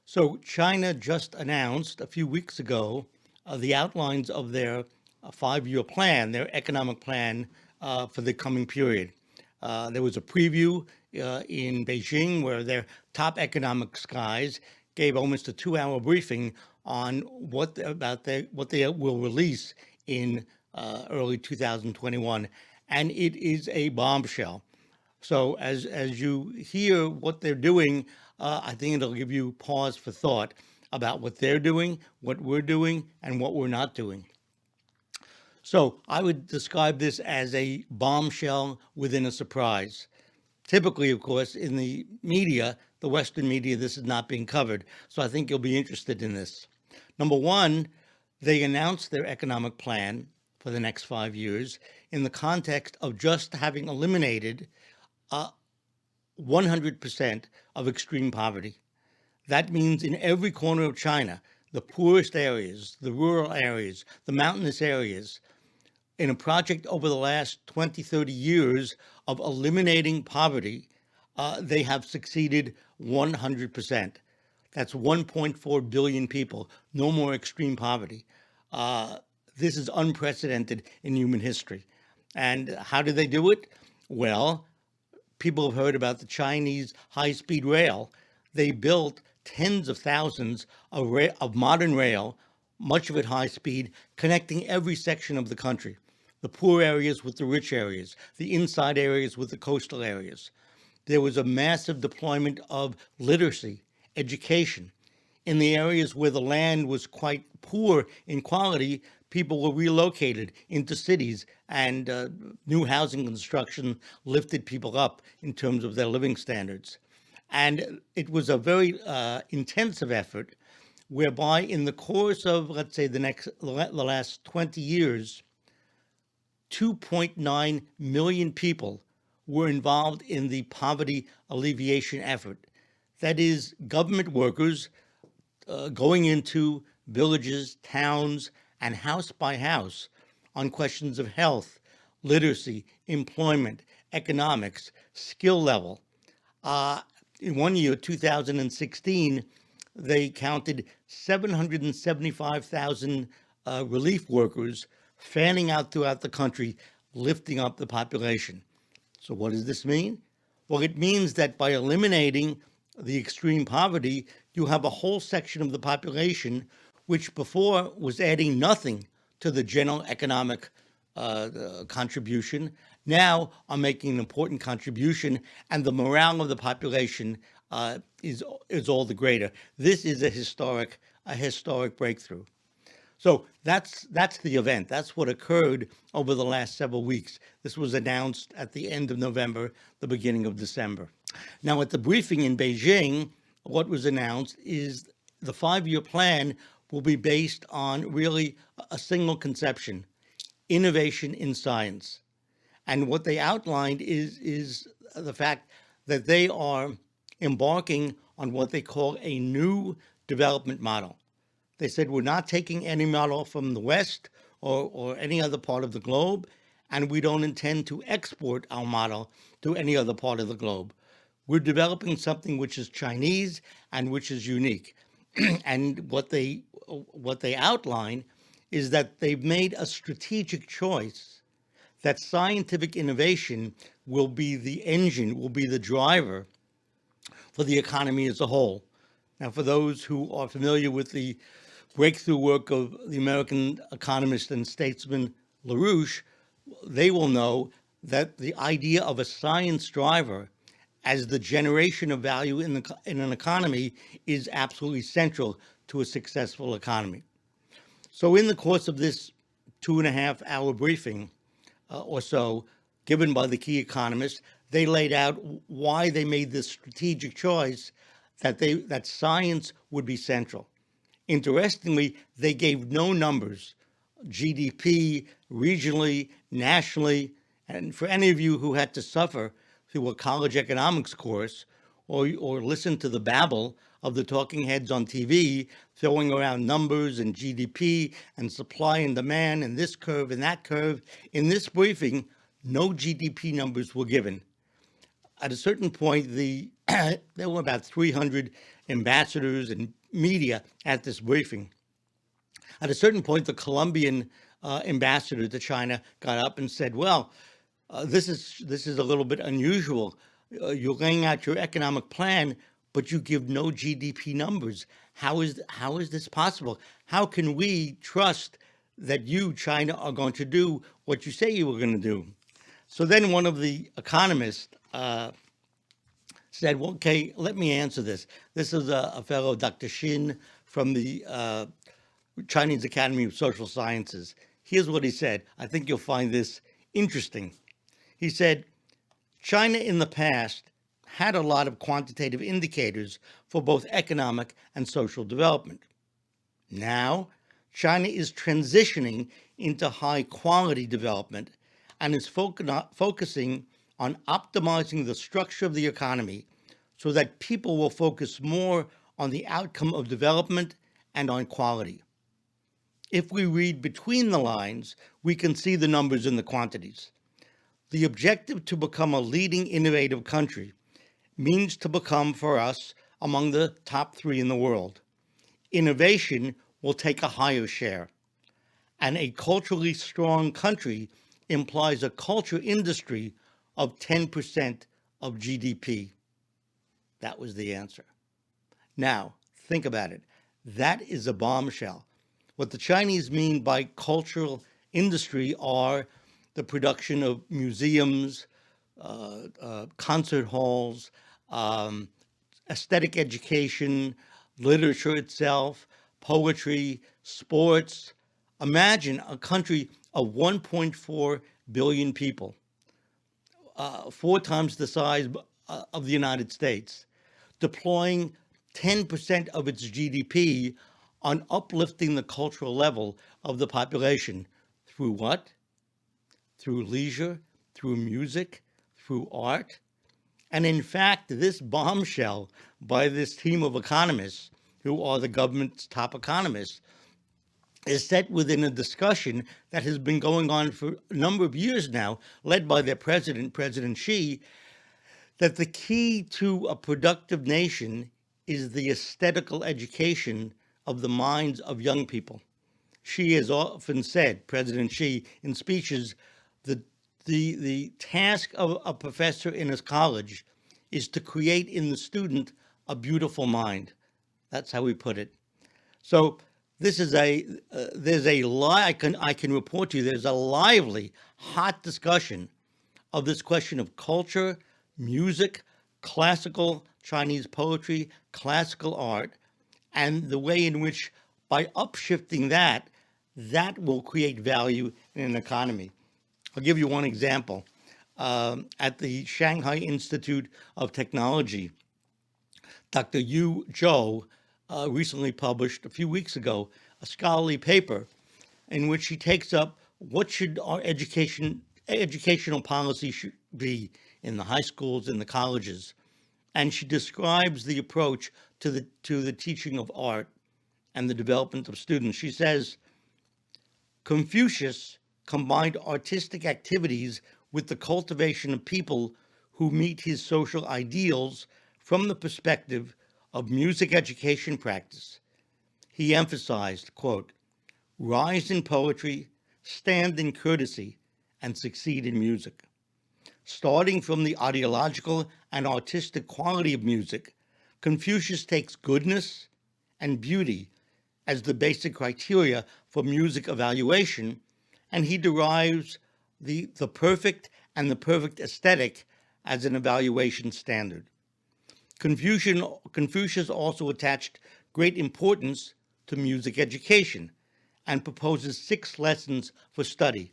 So China just announced a few weeks ago the outlines of their five-year plan, their economic plan for the coming period. There was a preview in Beijing where their top economic guys gave almost a two-hour briefing on what they will release in early 2021, and it is a bombshell. So as you hear what they're doing, I think it'll give you pause for thought about what they're doing, what we're doing, and what we're not doing. So I would describe this as a bombshell within a surprise. Typically, of course, in the media, the Western media, this is not being covered. So I think you'll be interested in this. Number one, they announced their economic plan for the next 5 years in the context of just having eliminated 100% of extreme poverty. That means in every corner of China, the poorest areas, the rural areas, the mountainous areas, in a project over the last 20, 30 years of eliminating poverty, they have succeeded 100%. That's 1.4 billion people, no more extreme poverty. This is unprecedented in human history. And how did they do it? Well, people have heard about the Chinese high-speed rail. They built tens of thousands of modern rail, much of it high speed, connecting every section of the country. The poor areas with the rich areas, the inside areas with the coastal areas. There was a massive deployment of literacy, education. In the areas where the land was quite poor in quality, people were relocated into cities, and new housing construction lifted people up in terms of their living standards. And it was a very intensive effort whereby in the course of, let's say, the last 20 years, 2.9 million people were involved in the poverty alleviation effort. That is, government workers going into villages, towns, and house by house on questions of health, literacy, employment, economics, skill level. In one year, 2016, they counted 775,000 relief workers fanning out throughout the country, lifting up the population. So what does this mean? Well, it means that by eliminating the extreme poverty, you have a whole section of the population which before was adding nothing to the general economic contribution, now are making an important contribution, and the morale of the population is all the greater. This is a historic breakthrough. So that's the event. That's what occurred over the last several weeks. This was announced at the end of November, the beginning of December. Now, at the briefing in Beijing, what was announced is the five-year plan will be based on really a single conception: innovation in science. And what they outlined is the fact that they are embarking on what they call a new development model. They said, we're not taking any model from the West or any other part of the globe, and we don't intend to export our model to any other part of the globe. We're developing something which is Chinese and which is unique. And what they outline is that they've made a strategic choice that scientific innovation will be the engine, will be the driver for the economy as a whole. Now, for those who are familiar with the breakthrough work of the American economist and statesman LaRouche, they will know that the idea of a science driver as the generation of value in an economy is absolutely central to a successful economy. So in the course of this 2.5-hour briefing or so, given by the key economists, they laid out why they made this strategic choice that science would be central. Interestingly, they gave no numbers, GDP, regionally, nationally, and for any of you who had to suffer through a college economics course or listen to the babble of the talking heads on TV throwing around numbers and GDP and supply and demand and this curve and that curve, in this briefing, no GDP numbers were given. At a certain point, there were about 300 ambassadors and media at this briefing. At a certain point, the Colombian ambassador to China got up and said, "Well, this is a little bit unusual. You're laying out your economic plan, but you give no GDP numbers. How is this possible? How can we trust that you, China, are going to do what you say you were going to do?" So then one of the economists said, "Well, okay, let me answer this." This is a fellow, Dr. Xin, from the Chinese Academy of Social Sciences. Here's what he said. I think you'll find this interesting. He said, China in the past had a lot of quantitative indicators for both economic and social development. Now, China is transitioning into high quality development and is focusing on optimizing the structure of the economy so that people will focus more on the outcome of development and on quality. If we read between the lines, we can see the numbers and the quantities. The objective to become a leading innovative country means to become, for us, among the top 3 in the world. Innovation will take a higher share. And a culturally strong country implies a culture industry of 10% of GDP. That was the answer. Now, think about it. That is a bombshell. What the Chinese mean by cultural industry are the production of museums, concert halls, aesthetic education, literature itself, poetry, sports. Imagine a country of 1.4 billion people, 4 times the size of the United States, deploying 10% of its GDP on uplifting the cultural level of the population. Through what? Through leisure, through music, through art. And in fact, this bombshell by this team of economists, who are the government's top economists, is set within a discussion that has been going on for a number of years now, led by their president, President Xi, that the key to a productive nation is the aesthetical education of the minds of young people. Xi has often said, President Xi, in speeches, the task of a professor in his college is to create in the student a beautiful mind. That's how we put it. So this is I can report to you, there's a lively, hot discussion of this question of culture, music, classical Chinese poetry, classical art, and the way in which, by upshifting that will create value in an economy. I'll give you one example. At the Shanghai Institute of Technology, Dr. Yu Zhou recently published, a few weeks ago, a scholarly paper in which she takes up what should our educational policy should be in the high schools and the colleges. And she describes the approach to the teaching of art and the development of students. She says, Confucius combined artistic activities with the cultivation of people who meet his social ideals from the perspective of music education practice. He emphasized, quote, rise in poetry, stand in courtesy, and succeed in music. Starting from the ideological and artistic quality of music, Confucius takes goodness and beauty as the basic criteria for music evaluation, and he derives the perfect and the perfect aesthetic as an evaluation standard. Confucius also attached great importance to music education and proposes 6 lessons for study: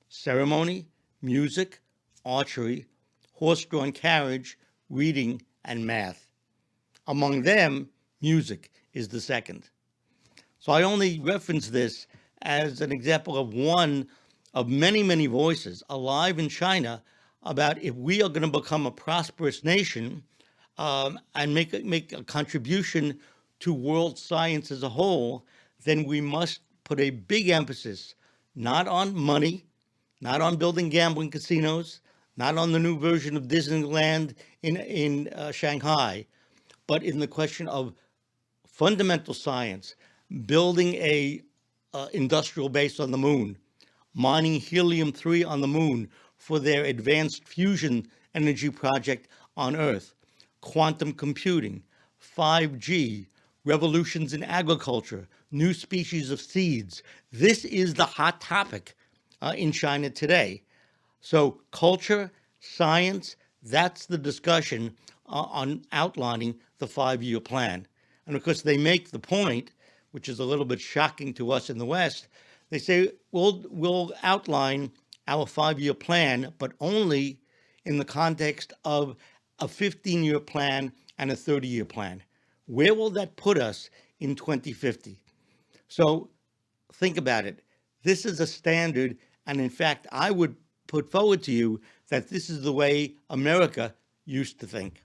ceremony, music, archery, horse-drawn carriage, reading, and math. Among them, music is the second. So I only reference this as an example of one of many, many voices alive in China about if we are going to become a prosperous nation and make a contribution to world science as a whole, then we must put a big emphasis not on money, not on building gambling casinos, not on the new version of Disneyland in Shanghai, but in the question of fundamental science, building a industrial base on the moon, mining helium-3 on the moon for their advanced fusion energy project on Earth, quantum computing, 5G, revolutions in agriculture, new species of seeds. This is the hot topic in China today. So culture, science, that's the discussion on outlining the 5-year plan. And of course, they make the point, which is a little bit shocking to us in the West. They say, we'll outline our 5-year plan, but only in the context of a 15-year plan and a 30-year plan. Where will that put us in 2050? So think about it. This is a standard, and in fact, I would put forward to you that this is the way America used to think.